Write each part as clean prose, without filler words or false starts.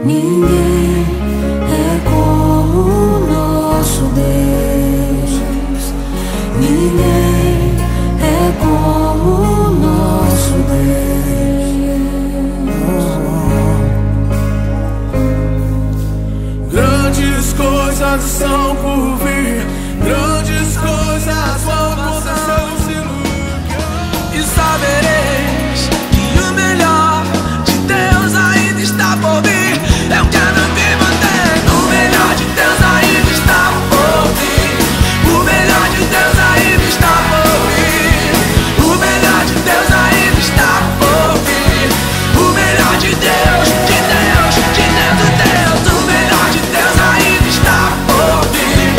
Ninguém é como o nosso Deus. Ninguém é como o nosso Deus. Grandes coisas estão por vir, grandes coisas vão acontecer nesse lugar. E sabereis que o melhor de Deus ainda está por vir. Eu quero me manter. O melhor de Deus ainda está por vir. O melhor de Deus ainda está por vir. O melhor de Deus ainda está por vir. O melhor de Deus, de Deus, de Deus, de Deus. O melhor de Deus ainda está por vir.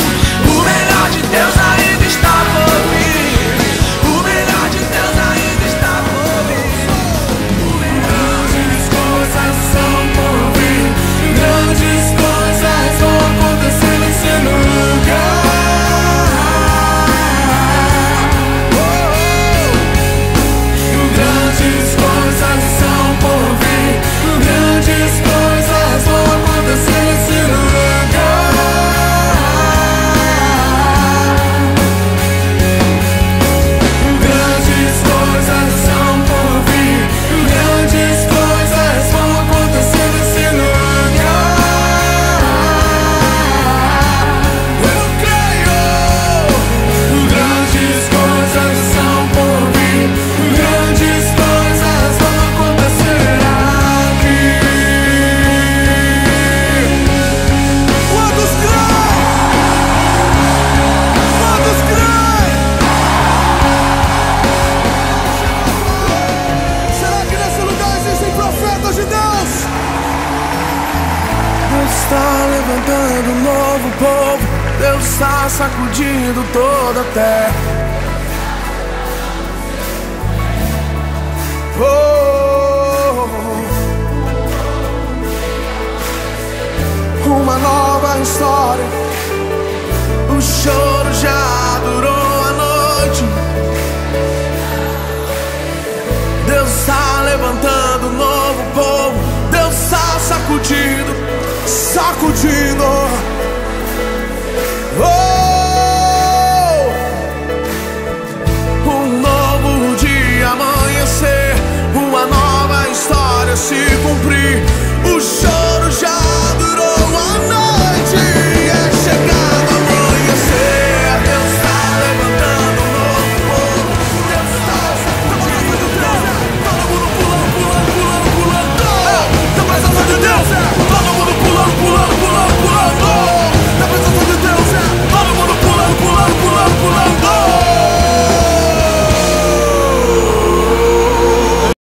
O melhor de Deus ainda está por vir. O melhor de Deus ainda está por vir. Grandes coisas são por vir. Grandes coisas vão acontecer nesse lugar. Grandes coisas são por vir. Grandes coisas vão acontecer nesse lugar. Grandes coisas são por vir. Grandes coisas vão acontecer nesse lugar. Eu creio. Grandes coisas são por vir. Grandes coisas vão acontecer aqui. Quantos creem? Quantos creem? Será que nesse lugar existem profetas de Deus? Deus está levantando um novo povo. Deus está sacudindo toda a terra. Uma nova história. O choro já durou a noite. Deus está levantando um novo povo. Deus está sacudindo, sacudindo.